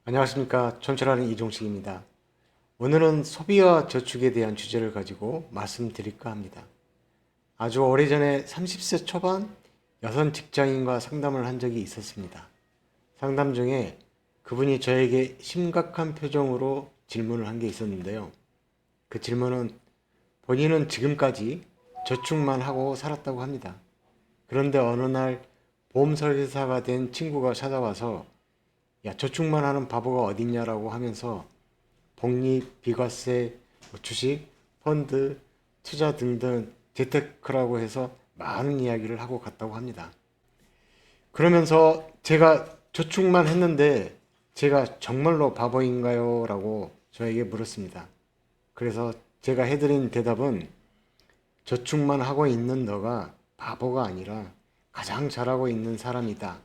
안녕하십니까. 촌철하는 이종식입니다. 오늘은 소비와 저축에 대한 주제를 가지고 말씀드릴까 합니다. 아주 오래전에 30세 초반 여성 직장인과 상담을 한 적이 있었습니다. 상담 중에 그분이 저에게 심각한 표정으로 질문을 한 게 있었는데요. 그 질문은 본인은 지금까지 저축만 하고 살았다고 합니다. 그런데 어느 날 보험설계사가 된 친구가 찾아와서 야, 저축만 하는 바보가 어딨냐라고 하면서 복리, 비과세, 주식, 펀드, 투자 등등 재테크라고 해서 많은 이야기를 하고 갔다고 합니다. 그러면서 제가 저축만 했는데 제가 정말로 바보인가요? 라고 저에게 물었습니다. 그래서 제가 해드린 대답은 저축만 하고 있는 너가 바보가 아니라 가장 잘하고 있는 사람이다.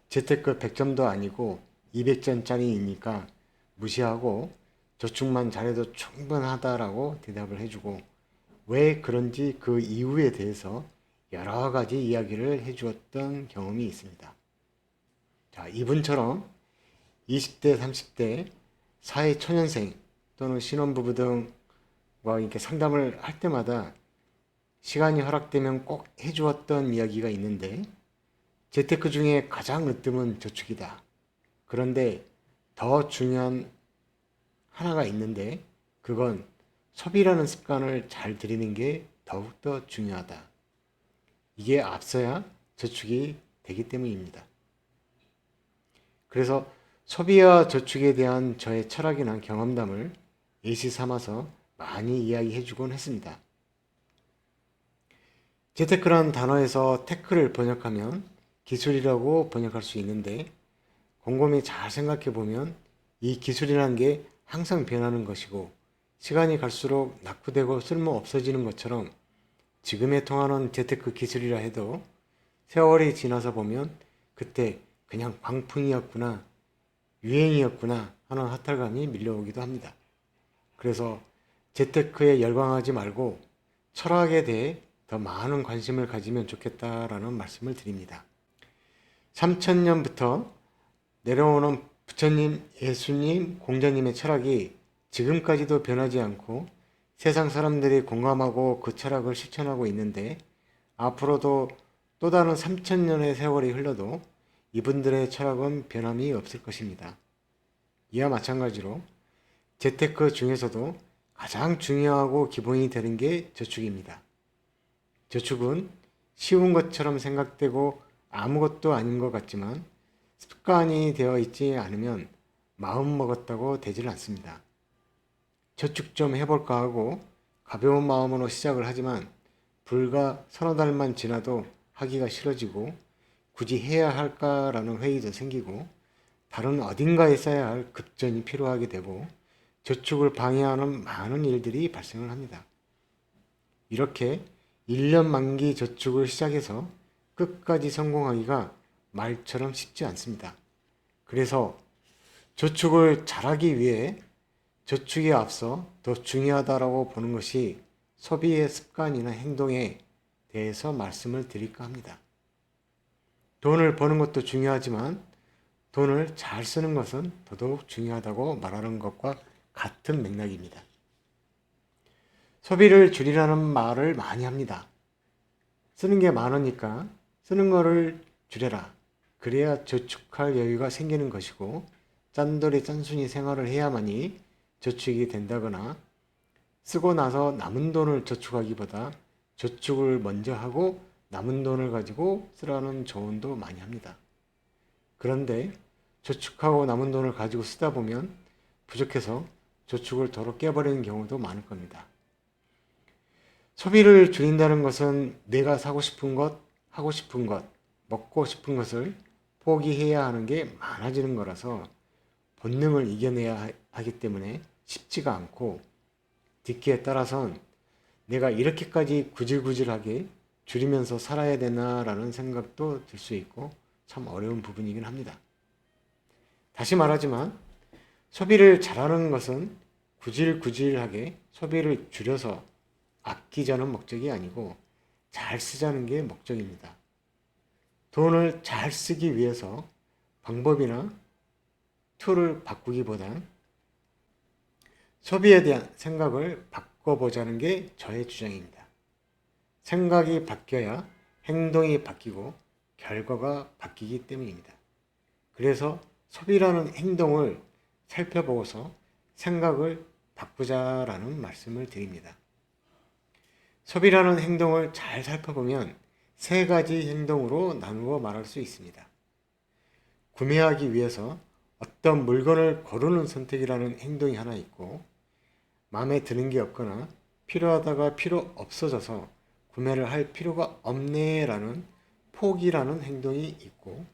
재테크 100점도 아니고 200점짜리이니까 무시하고 저축만 잘해도 충분하다라고 대답을 해주고 왜 그런지 그 이유에 대해서 여러 가지 이야기를 해주었던 경험이 있습니다. 자, 이분처럼 20대, 30대, 사회 초년생 또는 신혼부부 등과 이렇게 상담을 할 때마다 시간이 허락되면 꼭 해주었던 이야기가 있는데 재테크 중에 가장 으뜸은 저축이다. 그런데 더 중요한 하나가 있는데 그건 소비라는 습관을 잘 들이는 게 더욱더 중요하다. 이게 앞서야 저축이 되기 때문입니다. 그래서 소비와 저축에 대한 저의 철학이나 경험담을 예시 삼아서 많이 이야기해주곤 했습니다. 재테크라는 단어에서 테크를 번역하면 기술이라고 번역할 수 있는데 곰곰이 잘 생각해 보면 이 기술이라는 게 항상 변하는 것이고 시간이 갈수록 낙후되고 쓸모 없어지는 것처럼 지금에 통하는 재테크 기술이라 해도 세월이 지나서 보면 그때 그냥 광풍이었구나, 유행이었구나 하는 허탈감이 밀려오기도 합니다. 그래서 재테크에 열광하지 말고 철학에 대해 더 많은 관심을 가지면 좋겠다라는 말씀을 드립니다. 3000년부터 내려오는 부처님, 예수님, 공자님의 철학이 지금까지도 변하지 않고 세상 사람들이 공감하고 그 철학을 실천하고 있는데 앞으로도 또 다른 3000년의 세월이 흘러도 이분들의 철학은 변함이 없을 것입니다. 이와 마찬가지로 재테크 중에서도 가장 중요하고 기본이 되는 게 저축입니다. 저축은 쉬운 것처럼 생각되고 아무것도 아닌 것 같지만 습관이 되어 있지 않으면 마음 먹었다고 되질 않습니다. 저축 좀 해볼까 하고 가벼운 마음으로 시작을 하지만 불과 서너 달만 지나도 하기가 싫어지고 굳이 해야 할까라는 회의도 생기고 다른 어딘가에 써야 할 급전이 필요하게 되고 저축을 방해하는 많은 일들이 발생을 합니다. 이렇게 1년 만기 저축을 시작해서 끝까지 성공하기가 말처럼 쉽지 않습니다. 그래서 저축을 잘하기 위해 저축에 앞서 더 중요하다고 보는 것이 소비의 습관이나 행동에 대해서 말씀을 드릴까 합니다. 돈을 버는 것도 중요하지만 돈을 잘 쓰는 것은 더더욱 중요하다고 말하는 것과 같은 맥락입니다. 소비를 줄이라는 말을 많이 합니다. 쓰는 게 많으니까 쓰는 거를 줄여라. 그래야 저축할 여유가 생기는 것이고 짠돌이 짠순이 생활을 해야만이 저축이 된다거나 쓰고 나서 남은 돈을 저축하기보다 저축을 먼저 하고 남은 돈을 가지고 쓰라는 조언도 많이 합니다. 그런데 저축하고 남은 돈을 가지고 쓰다 보면 부족해서 저축을 도로 깨버리는 경우도 많을 겁니다. 소비를 줄인다는 것은 내가 사고 싶은 것, 하고 싶은 것, 먹고 싶은 것을 포기해야 하는 게 많아지는 거라서 본능을 이겨내야 하기 때문에 쉽지가 않고 듣기에 따라선 내가 이렇게까지 구질구질하게 줄이면서 살아야 되나라는 생각도 들 수 있고 참 어려운 부분이긴 합니다. 다시 말하지만 소비를 잘하는 것은 구질구질하게 소비를 줄여서 아끼자는 목적이 아니고 잘 쓰자는 게 목적입니다. 돈을 잘 쓰기 위해서 방법이나 시초를 바꾸기보단 소비에 대한 생각을 바꿔보자는 게 저의 주장입니다. 생각이 바뀌어야 행동이 바뀌고 결과가 바뀌기 때문입니다. 그래서 소비라는 행동을 살펴보고서 생각을 바꾸자라는 말씀을 드립니다. 소비라는 행동을 잘 살펴보면 세 가지 행동으로 나누어 말할 수 있습니다. 구매하기 위해서 어떤 물건을 고르는 선택이라는 행동이 하나 있고, 마음에 드는 게 없거나 필요하다가 필요 없어져서 구매를 할 필요가 없네라는 포기라는 행동이 있고,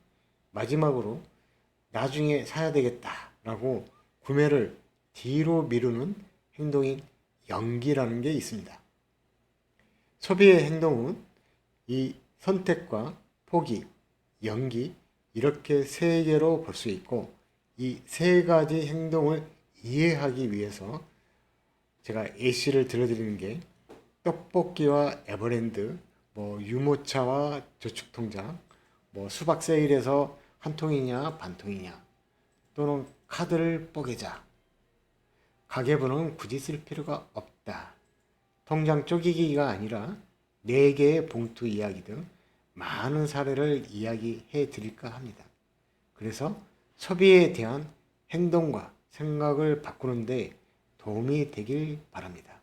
마지막으로 나중에 사야 되겠다라고 구매를 뒤로 미루는 행동인 연기라는 게 있습니다. 소비의 행동은 이 선택과 포기, 연기 이렇게 세 개로 볼 수 있고, 이 세 가지 행동을 이해하기 위해서 제가 예시를 들어드리는 게 떡볶이와 에버랜드, 유모차와 저축통장, 수박 세일에서 한 통이냐 반 통이냐, 또는 카드를 뽀개자, 가계부는 굳이 쓸 필요가 없다, 통장 쪼개기가 아니라 4개의 봉투 이야기 등 많은 사례를 이야기해 드릴까 합니다. 그래서 소비에 대한 행동과 생각을 바꾸는데 도움이 되길 바랍니다.